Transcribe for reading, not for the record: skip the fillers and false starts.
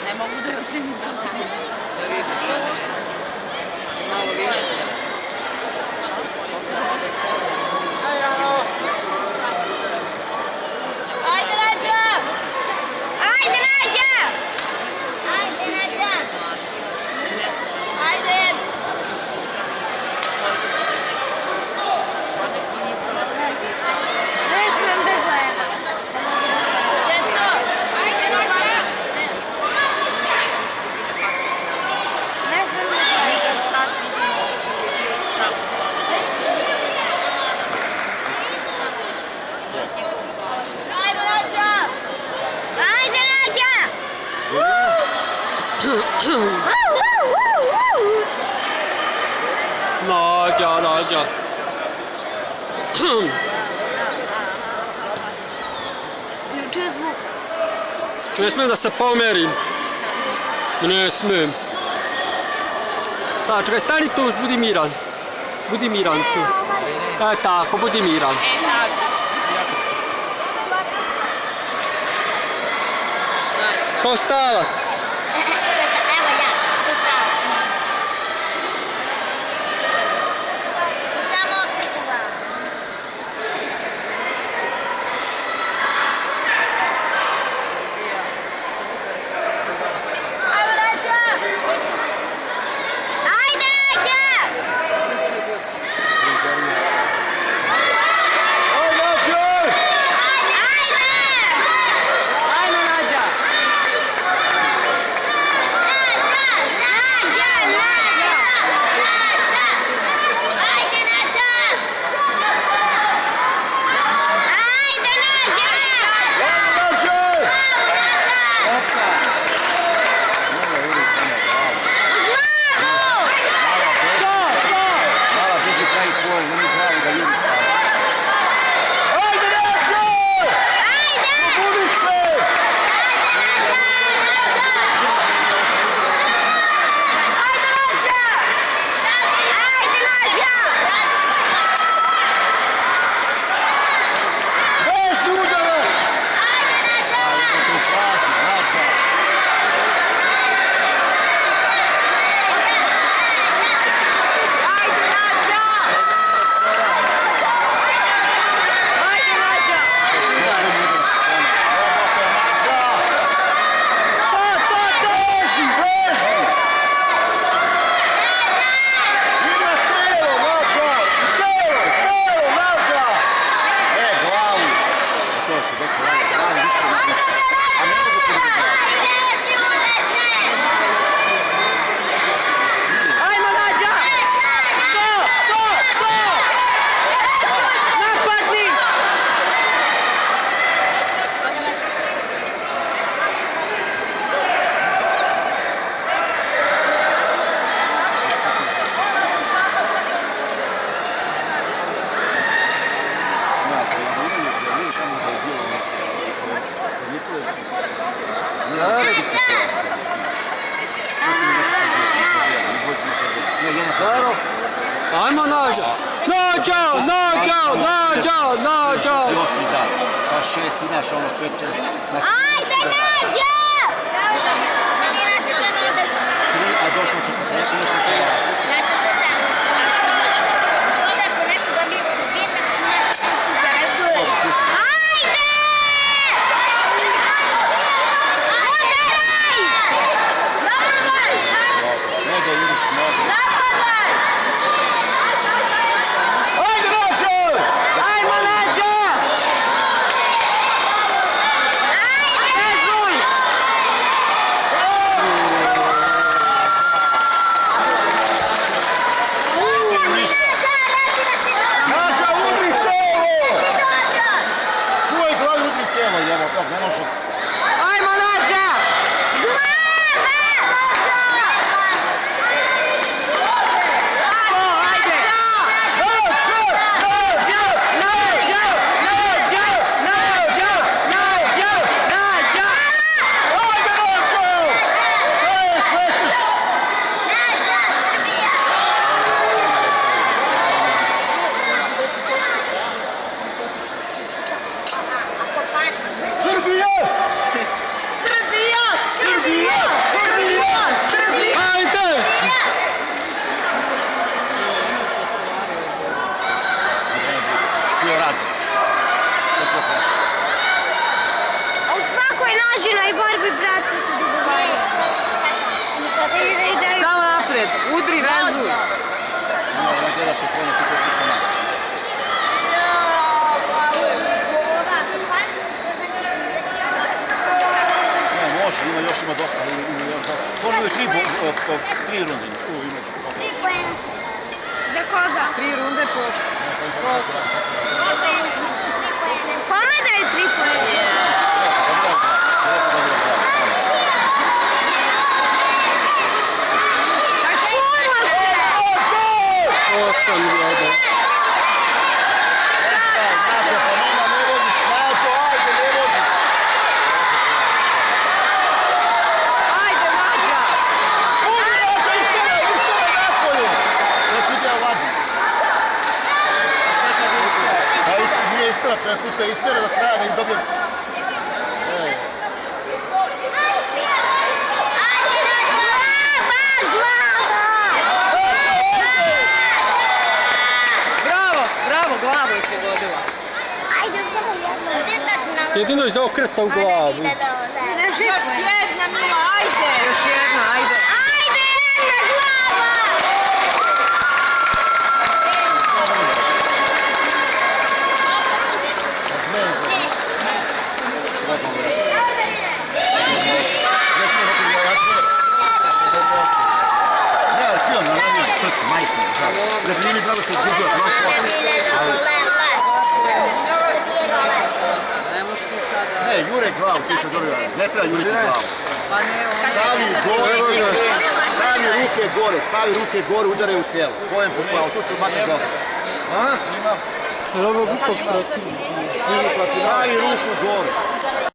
Ne mogu da je ocenim da vidim. Malo više. Ajde, Nađa! Ajde, Nađa! Ajde, Nađa! Ajde! Ne smijem da gledam. Čeco! Ajde, Nađa! Ne smijem da gledam. Mi ga sad vidimo pravo. Ajde, Nađa! Ajde, Nađa! Nađa. Ključuje zvuk. Ne smijem da se pomerim. Ne smijem. Sad, čekaj, stani tu, budi miran. Budi miran tu. E, tako, budi miran. Ko stava? Evo ja, postala. I samo okreće glavu. Ajmo, Nađa! Ajde, Nađa! Ajmo, Nađa! Ajmo, Nađa! Nađa! Osmi dan, pa šesti, znaš, ono, 5-4. Ajde, Nađa! 3, a došlo 40, neko se Da. Što da ako nekoga misli, vidno nas su garantuje. Ajde! Napadaj! ne da ideš mnogo. Napadaj! Ajde, Nađa! Ajmo, Nađa! Nađa, udri telo! Čuvaj glavu, udri telo, jebo, kako ne može. Ajmo, Nađa! Srbija! bi brate se dogovarao. Samo napred, udri, vezuj. Ona gleda se krene, ti će sluša nas. Ne, može, ima dosta. On imaju tri runde. Imaće. Za koga? 3 runde po... Kome daju 3 poena? A čulo se! 8 gleda. Ajde, Nađa! Nije istera, to je pusta istera do kraja da im dobijem. Bravo, bravo, glavu je pogodila. Jedino je zaokreta u glavu. Još jedna, Mila, ajde! Još jedna, ajde. Ajde, jedna glava! Ne, ali film, nalazio srce, majke. Da bi mi drago što je izgubio, Ne možeš ti sada... ne, jure glavu, ti to dobro, ne treba juriti glavu. Pa ne, on... Stavi ruke gore, udaraj u tijelo. Pojem po glavu, tu se svaki dobro. Ovo je gusto protiv. Stavi ruku gore.